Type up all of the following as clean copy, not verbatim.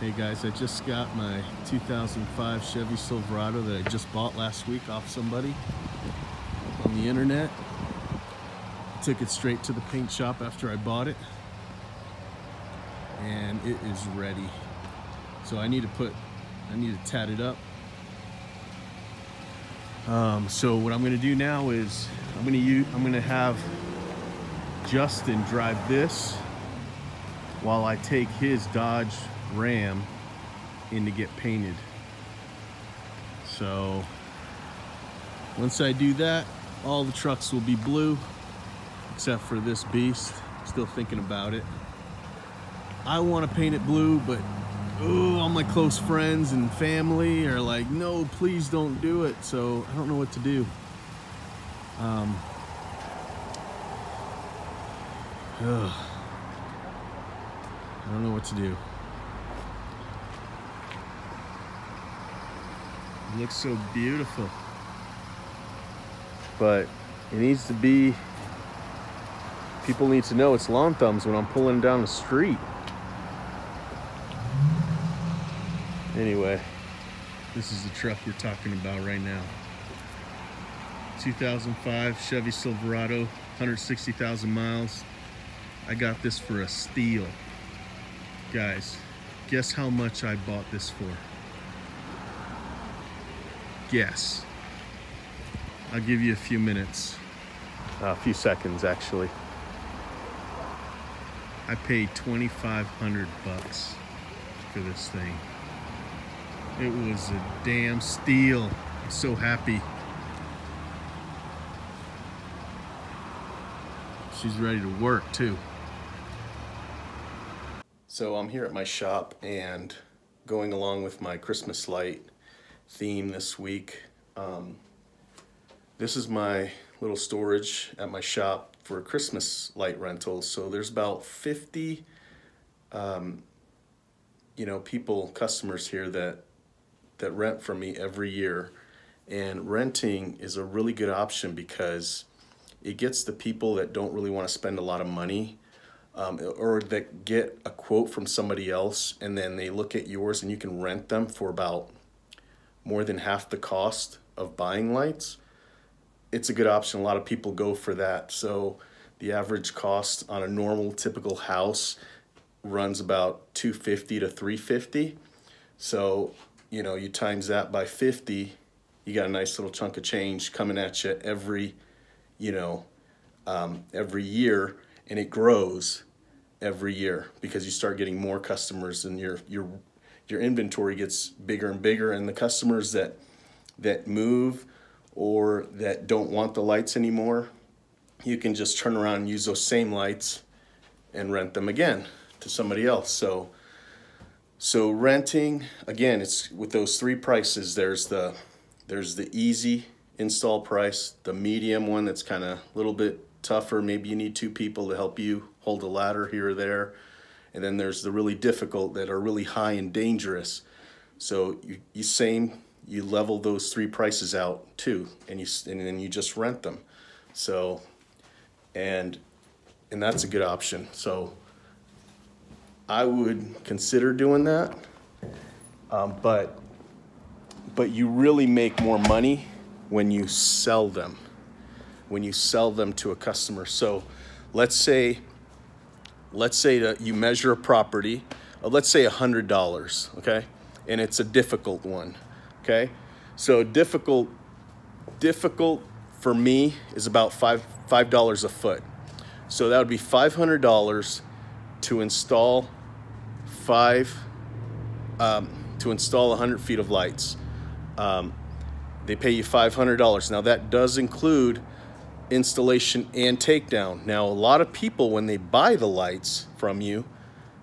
Hey guys, I just got my 2005 Chevy Silverado that I just bought last week off somebody on the internet. Took it straight to the paint shop after I bought it, and it is ready. So I need to tat it up. So what I'm gonna do now is I'm gonna have Justin drive this while I take his Dodge Ram in to get painted. So once I do that, all the trucks will be blue except for this beast. Still thinking about it. I want to paint it blue, but all my close friends and family are like, no, please don't do it. So I don't know what to do. I don't know what to do. It looks so beautiful, but it needs to be, people need to know it's lawn thumbs when I'm pulling down the street. Anyway, this is the truck we're talking about right now. 2005 Chevy Silverado, 160,000 miles. I got this for a steal. Guys, guess how much I bought this for? Guess. I'll give you a few minutes. A few seconds, actually. I paid $2,500 for this thing. It was a damn steal. I'm so happy. She's ready to work too. So I'm here at my shop and going along with my Christmas light theme this week. This is my little storage at my shop for Christmas light rentals. So there's about 50 customers here that rent from me every year. And renting is a really good option because it gets the people that don't really want to spend a lot of money, or that get a quote from somebody else and then they look at yours and you can rent them for about more than half the cost of buying lights. It's a good option. A lot of people go for that. So the average cost on a normal typical house runs about $250 to $350. So, you times that by 50, you got a nice little chunk of change coming at you every year, and it grows every year because you start getting more customers and your inventory gets bigger and bigger, and the customers that move or that don't want the lights anymore, you can just turn around and use those same lights and rent them again to somebody else. So renting, again, it's with those three prices. There's the easy install price, the medium one that's kind of a little bit tougher. Maybe you need two people to help you hold a ladder here or there. And then there's the really difficult that are really high and dangerous. So you level those three prices out too, and then you just rent them. So, and that's a good option. So I would consider doing that, but you really make more money when you sell them to a customer. So let's say that you measure a property of, let's say, $100, okay? And it's a difficult one, okay? So difficult for me is about $5 a foot. So that would be $500 to install 100 feet of lights. They pay you $500. Now that does include installation and takedown. Now a lot of people, when they buy the lights from you,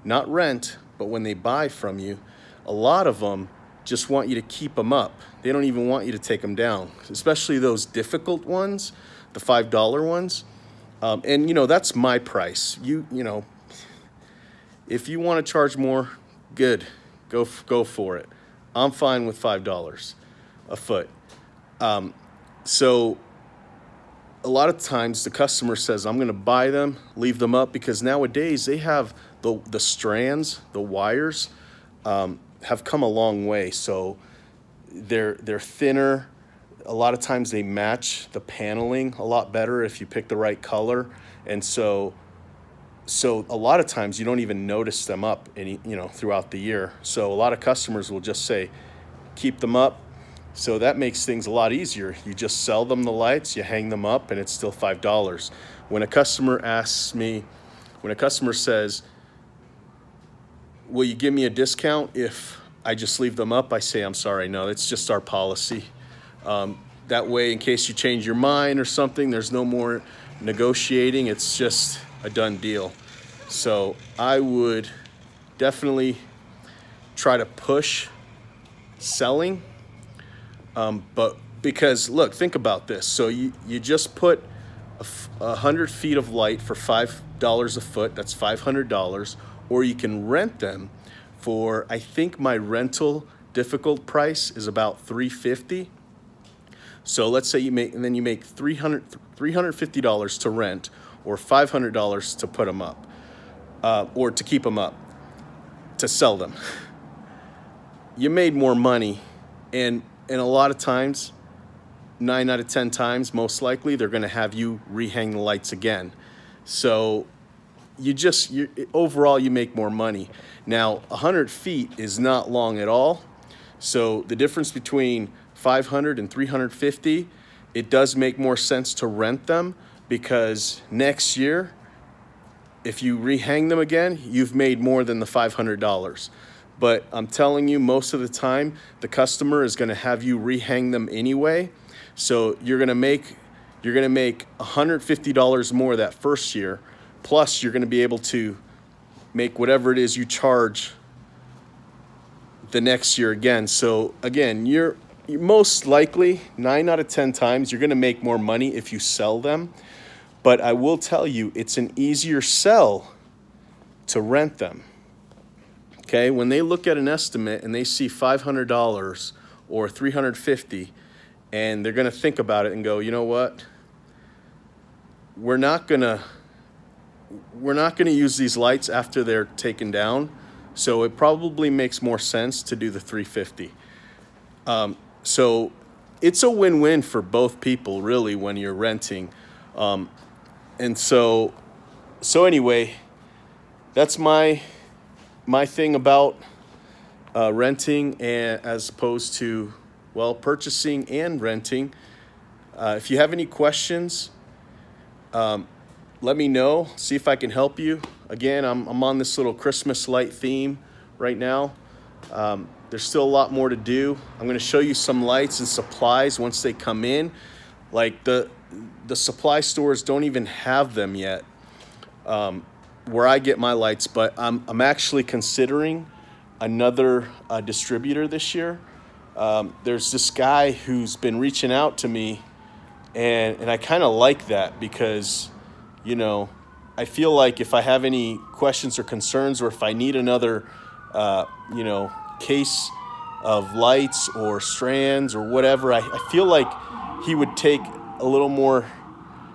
not rent, but when they buy from you, a lot of them just want you to keep them up. They don't even want you to take them down, especially those difficult ones, the $5 ones. And that's my price. If you want to charge more, good, go for it. I'm fine with $5 a foot. So a lot of times the customer says, I'm going to buy them, leave them up, because nowadays they have the strands, the wires, have come a long way. So they're thinner. A lot of times they match the paneling a lot better if you pick the right color. And so a lot of times you don't even notice them up throughout the year. So a lot of customers will just say, keep them up. So that makes things a lot easier. You just sell them the lights, you hang them up, and it's still $5. When a customer says, will you give me a discount if I just leave them up? I say, I'm sorry, no, it's just our policy. That way, in case you change your mind or something, there's no more negotiating. It's just a done deal. So I would definitely try to push selling. But because look, think about this. So you just put 100 feet of light for $5 a foot. That's $500. Or you can rent them for, I think my rental difficult price is about $350. So let's say you make $350 to rent, or $500 to put them up, or to keep them up, to sell them. You made more money, and a lot of times, 9 out of 10 times, most likely, they're going to have you rehang the lights again. So overall, you make more money. Now, 100 feet is not long at all. So the difference between 500 and 350, it does make more sense to rent them, because next year, if you rehang them again, you've made more than the $500. But I'm telling you, most of the time, the customer is going to have you rehang them anyway. So you're going to make $150 more that first year, plus you're going to be able to make whatever it is you charge the next year again. So again, you're most likely 9 out of 10 times you're going to make more money if you sell them. But I will tell you, it's an easier sell to rent them. Okay, when they look at an estimate and they see $500 or $350, and they're going to think about it and go, you know what? We're not going to use these lights after they're taken down. So it probably makes more sense to do the $350. So it's a win-win for both people, really, when you're renting. And so anyway, that's my thing about renting, and as opposed to, well, purchasing and renting. If you have any questions, let me know. See if I can help you. Again, I'm on this little Christmas light theme right now. There's still a lot more to do. I'm going to show you some lights and supplies once they come in. Like the supply stores don't even have them yet where I get my lights, but I'm actually considering another distributor this year. There's this guy who's been reaching out to me, and I kind of like that, because, you know, I feel like if I have any questions or concerns, or if I need another, you know, case of lights or strands or whatever, I feel like he would take a little more,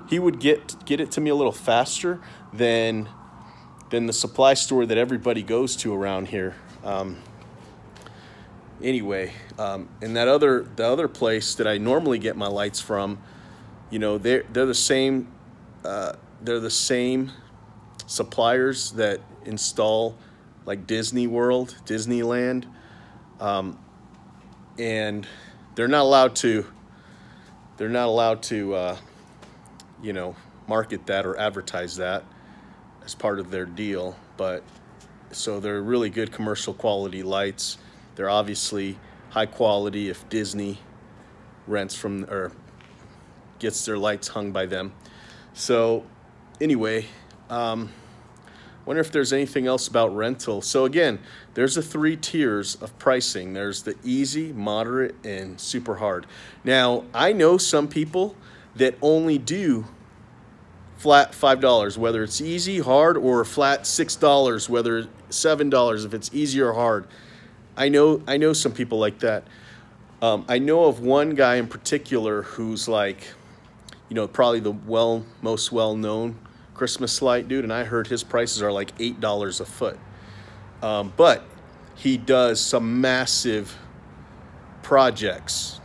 he would get it to me a little faster than the supply store that everybody goes to around here. Anyway, and the other place that I normally get my lights from, you know, they're the same suppliers that install like Disney World, Disneyland, and they're not allowed to you know, market that or advertise that as part of their deal. But so they're really good commercial quality lights. They're obviously high quality if Disney rents from or gets their lights hung by them. So anyway, wonder if there's anything else about rental. So again, there's the 3 tiers of pricing. There's the easy, moderate, and super hard. Now, I know some people that only do flat $5, whether it's easy, hard, or flat $6, whether $7 if it's easy or hard. I know some people like that. I know of one guy in particular who's like, you know, probably the most well-known Christmas light dude, and I heard his prices are like $8 a foot. But he does some massive projects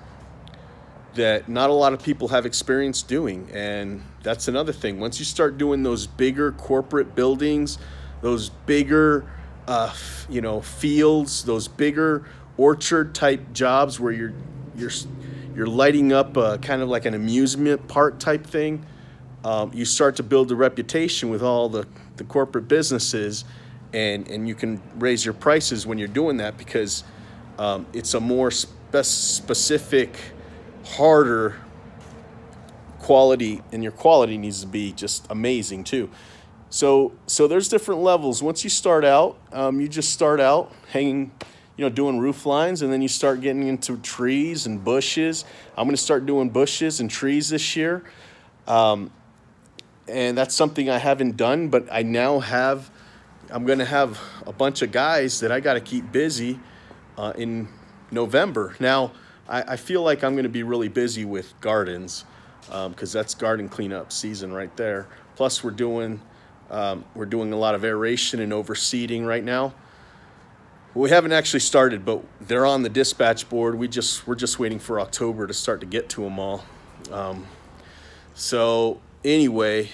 that not a lot of people have experience doing. And that's another thing. Once you start doing those bigger corporate buildings, those bigger fields, those bigger orchard type jobs where you're lighting up kind of like an amusement park type thing, you start to build a reputation with all the corporate businesses, and you can raise your prices when you're doing that, because it's a more specific, harder quality, and your quality needs to be just amazing too. So there's different levels. Once you start out, you just start out hanging, doing roof lines, and then you start getting into trees and bushes. I'm going to start doing bushes and trees this year. And that's something I haven't done, but I'm going to have a bunch of guys that I got to keep busy in November. Now, I feel like I'm going to be really busy with gardens, because that's garden cleanup season right there. Plus, we're doing a lot of aeration and overseeding right now. We haven't actually started, but they're on the dispatch board. We're just waiting for October to start to get to them all. So anyway,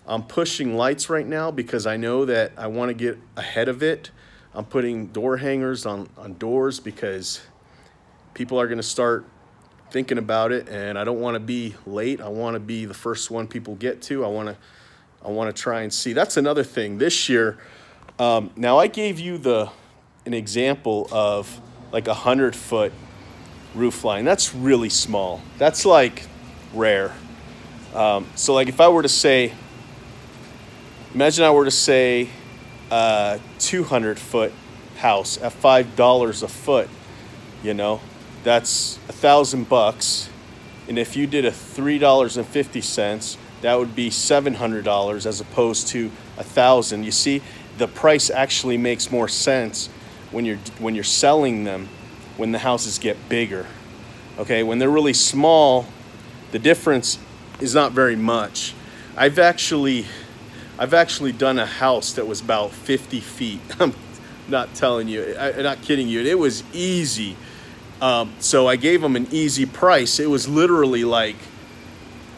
I'm pushing lights right now because I know that I want to get ahead of it. I'm putting door hangers on doors because people are going to start thinking about it, and I don't want to be late. I want to be the first one people get to. I want to try and see. That's another thing this year. Now I gave you an example of like 100-foot roof line. That's really small. That's like rare. So like if I were to say, imagine I were to say 200-foot house at $5 a foot, that's $1,000. And if you did a $3.50, that would be $700 as opposed to $1,000. You see, the price actually makes more sense when you're selling them when the houses get bigger. Okay, when they're really small, the difference is not very much. I've actually done a house that was about 50 feet. I'm not telling you, I'm not kidding you. It was easy. So I gave them an easy price. It was literally like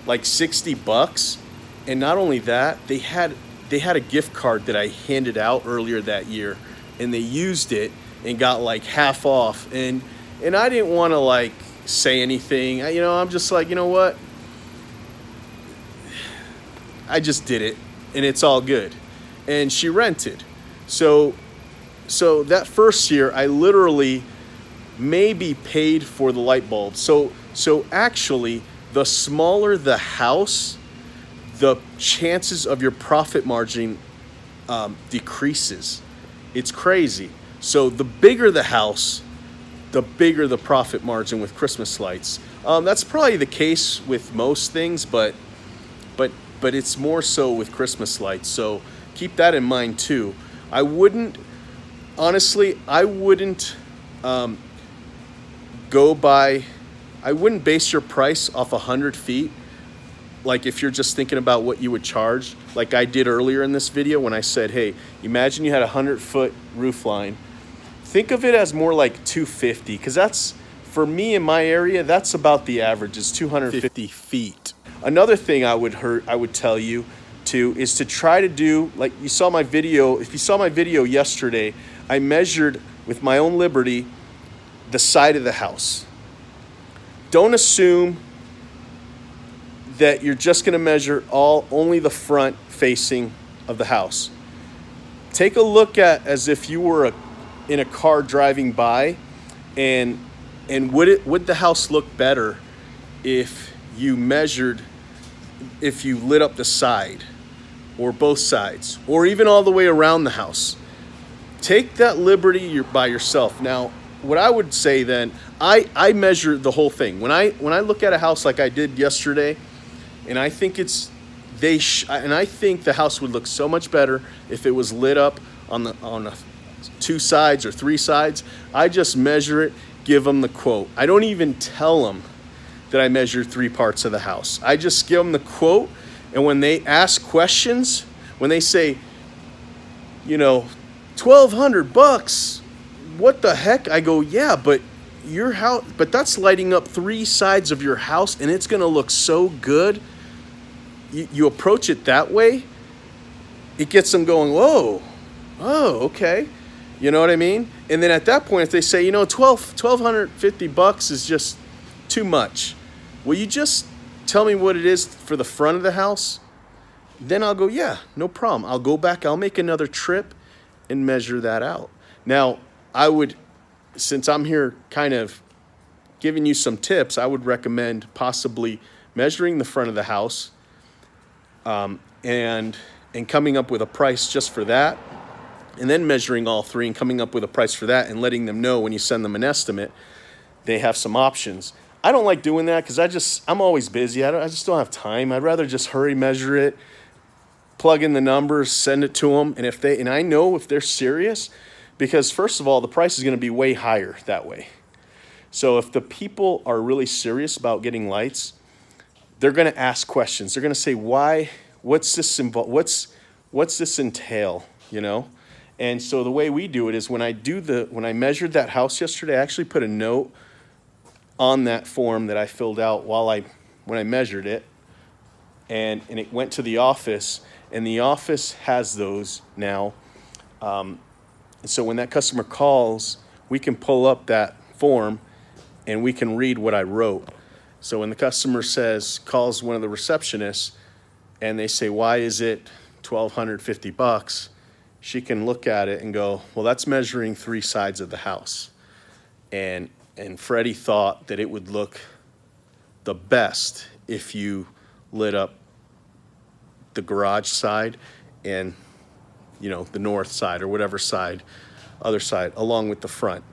$60. And not only that, they had a gift card that I handed out earlier that year, and they used it and got like half off. And I didn't want to like say anything. I'm just like, you know what? I just did it, and it's all good. And she rented. So that first year, I literally maybe paid for the light bulb. So actually, the smaller the house, the chances of your profit margin decreases. It's crazy. So the bigger the house, the bigger the profit margin with Christmas lights. That's probably the case with most things, but it's more so with Christmas lights. So keep that in mind too. I wouldn't base your price off 100 feet. Like if you're just thinking about what you would charge, like I did earlier in this video when I said, hey, imagine you had a 100-foot roof line. Think of it as more like 250, because that's, for me in my area, that's about the average, is 250 feet. Another thing I would tell you to is to try to do, like you saw my video, if you saw my video yesterday, I measured with my own liberty the side of the house. Don't assume that you're just going to measure only the front facing of the house. Take a look at as if you were in a car driving by, and would the house look better if you lit up the side or both sides or even all the way around the house? Take that liberty by yourself. Now, what I would say then, I measure the whole thing. When I look at a house like I did yesterday, and I think I think the house would look so much better if it was lit up on 2 sides or 3 sides. I just measure it, give them the quote. I don't even tell them that I measured 3 parts of the house. I just give them the quote, and when they ask questions, when they say, $1,200, what the heck? I go, yeah, but your house, but that's lighting up 3 sides of your house, and it's gonna look so good. You approach it that way, it gets them going, whoa, oh, okay. You know what I mean? And then at that point, if they say, you know, $1,250 is just too much, will you just tell me what it is for the front of the house? Then I'll go, yeah, no problem. I'll go back, I'll make another trip and measure that out. Now, I would, since I'm here kind of giving you some tips, I would recommend possibly measuring the front of the house and coming up with a price just for that, and then measuring all 3 and coming up with a price for that, and letting them know when you send them an estimate, they have some options. I don't like doing that because I'm always busy. I just don't have time. I'd rather just hurry, measure it, plug in the numbers, send it to them, and I know if they're serious, because first of all, the price is going to be way higher that way. So if the people are really serious about getting lights, they're going to ask questions. They're going to say, why? What's this entail? You know? And so the way we do it is when I measured that house yesterday, I actually put a note on that form that I filled out when I measured it, and it went to the office, and the office has those now. And so when that customer calls, we can pull up that form and we can read what I wrote. So when the customer calls one of the receptionists and they say, why is it $1,250? She can look at it and go, well, that's measuring 3 sides of the house. And Freddie thought that it would look the best if you lit up the garage side and, you know, the north side or whatever side, other side, along with the front.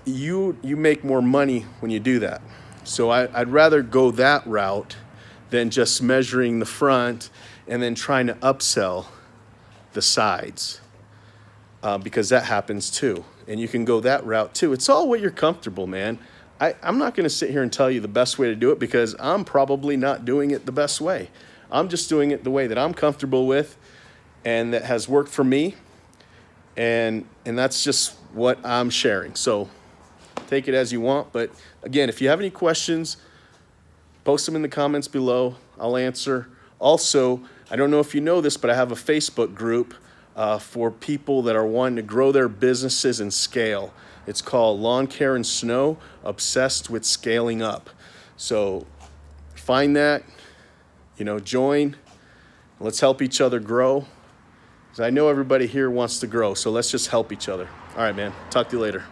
You make more money when you do that. So I'd rather go that route than just measuring the front and then trying to upsell the sides, because that happens too. And you can go that route too. It's all what you're comfortable, man. I'm not going to sit here and tell you the best way to do it, because I'm probably not doing it the best way. I'm just doing it the way that I'm comfortable with and that has worked for me. And that's just what I'm sharing. So take it as you want. But again, if you have any questions, post them in the comments below. I'll answer. Also, I don't know if you know this, but I have a Facebook group for people that are wanting to grow their businesses and scale. It's called Lawn Care and Snow, Obsessed with Scaling Up. So find that, you know, join. Let's help each other grow. Because I know everybody here wants to grow, so let's just help each other. All right, man. Talk to you later.